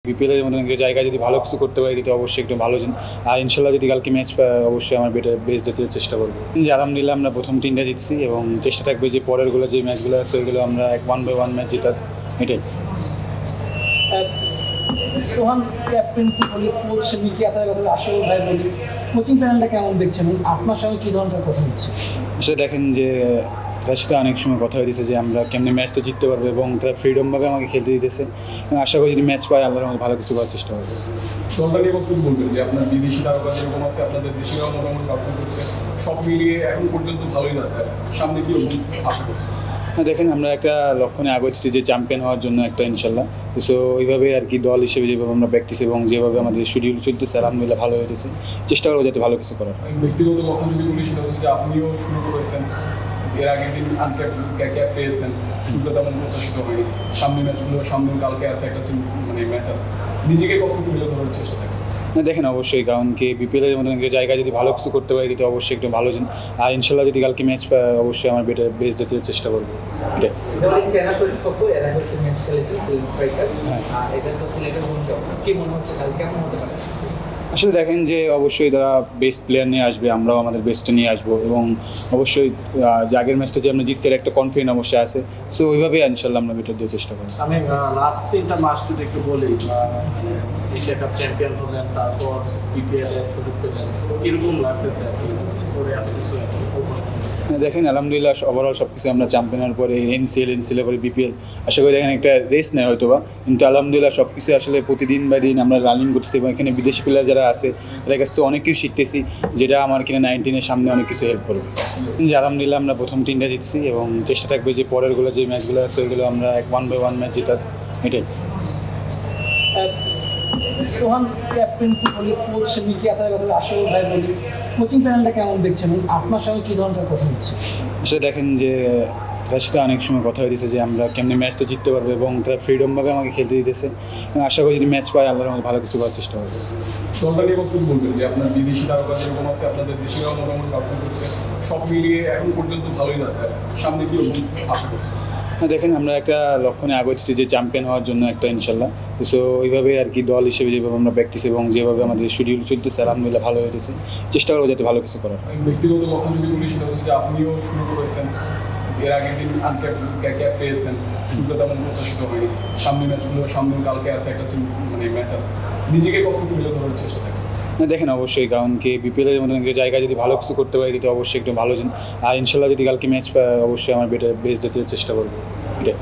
বিপিএলের মতন একটা জায়গায় যদি ভালো কিছু করতে পারি তো অবশ্যই একটু ভালো আর ইনশাল্লাহ যদি কালকে ম্যাচ পাই অবশ্যই আমার বেস্ট দিতে চেষ্টা করবো। যে আলহামদুলিল্লাহ আমরা প্রথম টিমটা জিতছি এবং চেষ্টা থাকবে যে পরেরগুলো যে ম্যাচগুলো আছে ওইগুলো আমরা 1/1 ম্যাচ জেতার, এটাই। সোহান ক্যাপ্টেন্সি বলি, কোচ মিকি আতার কথা আসল ভাই বলি, কোচিং প্ল্যানটা কেমন দেখছেন? আপনার সঙ্গে কী ধরনের কথা হচ্ছে? আসলে দেখেন যে তার সাথে অনেক সময় কথা হয়েছে যে আমরা কেমনি ম্যাচটা জিততে পারবো এবং তারা ফ্রিডমভাবে আমাকে খেলতে দিতেছে এবং আশা করি যদি ম্যাচ পাই আল্লাহর মধ্যে ভালো কিছু করার চেষ্টা করবো। দলটা নিয়ে কতটুকু বলবেন যে আপনার বিদেশি তারকা যেরকম আছে, আপনাদের দেশিরাও মোটামুটি পারফর্ম করছে, সব মিলিয়ে এখন পর্যন্ত ভালোই যাচ্ছে, সামনে কীরকম আশা করছে? হ্যাঁ, দেখেন আমরা একটা লক্ষ্যে আগাচ্ছি যে চ্যাম্পিয়ন হওয়ার জন্য একটা, ইনশাল্লাহ। সো ওইভাবে আর কি দল হিসেবে যেভাবে আমরা প্র্যাকটিস এবং যেভাবে আমাদের শিডিউল চলতেছে আলহামদুলিল্লাহ ভালো হয়েছে, চেষ্টা করবো যাতে ভালো কিছু করার। ব্যক্তিগত কথা যদি বলি সেটা হচ্ছে যে আপনিও শুরু করেছেন, এর আগের দিন ক্যাপ পেয়েছেন, শুরুটা তেমন প্রত্যাশিত হয়নি। সামনে কালকে আছে একটা ম্যাচ আছে, নিজেকে কতটুকু মিলে ধরার চেষ্টা থাকে? হ্যাঁ, দেখেন অবশ্যই, কারণ কি বিপিএলের মতন একটা জায়গায় যদি ভালো কিছু করতে পারি তো অবশ্যই একটু ভালো আর ইনশাল্লাহ যদি কালকে ম্যাচ পাই অবশ্যই আমার বেস্ট দিতে চেষ্টা করবো, এটাই। আসলে দেখেন যে অবশ্যই তারা বেস্ট প্লেয়ার নিয়ে আসবে, আমরাও আমাদের বেস্টটা নিয়ে আসবো এবং অবশ্যই যে আগের ম্যাচটা যে আমরা জিতছি একটা কনফিডেন্ট অবশ্যই আছে। সো ওইভাবে ইনশাল্লাহ আমরা বেটার দেওয়ার চেষ্টা করবো। আমি লাস্ট 3টা ম্যাচ যদি একটু বলি, এশিয়া কাপ চ্যাম্পিয়ন হলেন, তারপর বিপিএল এর সুযোগ পেলেন, কীরকম লাগতেছে আর কি করে এত কিছু দেখেন আলহামদুলিল্লাহ ওভারঅল সব কিছু আমরা চ্যাম্পিয়নের পরে এনসিএল পরে বিপিএল আশা করি দেখেন একটা রেস নেয় হয়তো বা, কিন্তু আলহামদুলিল্লাহ সব কিছু আসলে প্রতিদিন বা দিন আমরা রানিং করতেছি এবং এখানে বিদেশি প্লেয়ার যারা আছে তাদের কাছ থেকে অনেক কিছু শিখতেছি, যেটা আমার কিনা 19-এর সামনে অনেক কিছু হেল্প করবে। যে আলহামদুলিল্লাহ আমরা প্রথম টিমটা জিতছি এবং চেষ্টা থাকবে যে পরেরগুলো যে ম্যাচগুলো আছে ওইগুলো আমরা 1/1 ম্যাচ জেতার, এটাই। সোহান ক্যাপ্টেন্সি বলি, কোচ মিকি আতার কথা আসল ভাই বলি, কোচিং প্ল্যানটা কেমন দেখছেন? আপনার সঙ্গে কী ধরনের কথা হচ্ছে? আসলে দেখেন যে তার সাথে অনেক সময় কথা হয়েছে যে আমরা কেমনি ম্যাচটা জিততে পারবো এবং তারা ফ্রিডমভাবে আমাকে খেলতে দিতেছে এবং আশা করি যদি ম্যাচ পাই আল্লাহর মধ্যে ভালো কিছু করার চেষ্টা করবো। দলটা নিয়ে কতটুকু বলবেন যে আপনার বিদেশি তারকা যেরকম আছে, আপনাদের দেশিরাও মোটামুটি পারফর্ম করছে, সব মিলিয়ে এখন পর্যন্ত ভালোই যাচ্ছে, সামনে কীরকম আশা করছে? হ্যাঁ, দেখেন আমরা একটা লক্ষ্যে আগাচ্ছি যে চ্যাম্পিয়ন হওয়ার জন্য একটা, ইনশাল্লাহ। সো ওইভাবে আর কি দল হিসেবে যেভাবে আমরা প্র্যাকটিস এবং যেভাবে আমাদের শিডিউল চলতেছে আলহামদুলিল্লাহ ভালো হয়েছে, চেষ্টা করবো যাতে ভালো কিছু করার। ব্যক্তিগত কথা যদি বলি সেটা হচ্ছে যে আপনিও শুরু করেছেন, এর আগের দিন ক্যাপ পেয়েছেন, শুরুটা তেমন প্রত্যাশিত হয়নি। সামনে কালকে আছে একটা ম্যাচ আছে, নিজেকে কতটুকু মিলে ধরার চেষ্টা থাকে? দেখেন অবশ্যই, কারণ কি বিপিএলের মতন একটা জায়গায় যদি ভালো কিছু করতে পারি তো অবশ্যই একটু ভালো আর ইনশাল্লাহ যদি কালকে ম্যাচ পাই অবশ্যই আমার বেস্ট দিতে চেষ্টা করবো, এটাই।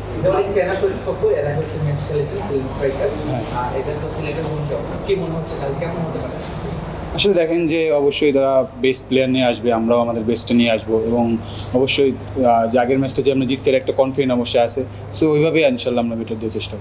আসলে দেখেন যে অবশ্যই তারা বেস্ট প্লেয়ার নিয়ে আসবে, আমরাও আমাদের বেস্টটা নিয়ে আসবো এবং অবশ্যই যে আগের ম্যাচটা যে আমরা জিতছি একটা কনফিডেন্ট অবশ্যই আছে। সো ওইভাবে ইনশাল্লাহ আমরা বেটার দেওয়ার চেষ্টা করবো।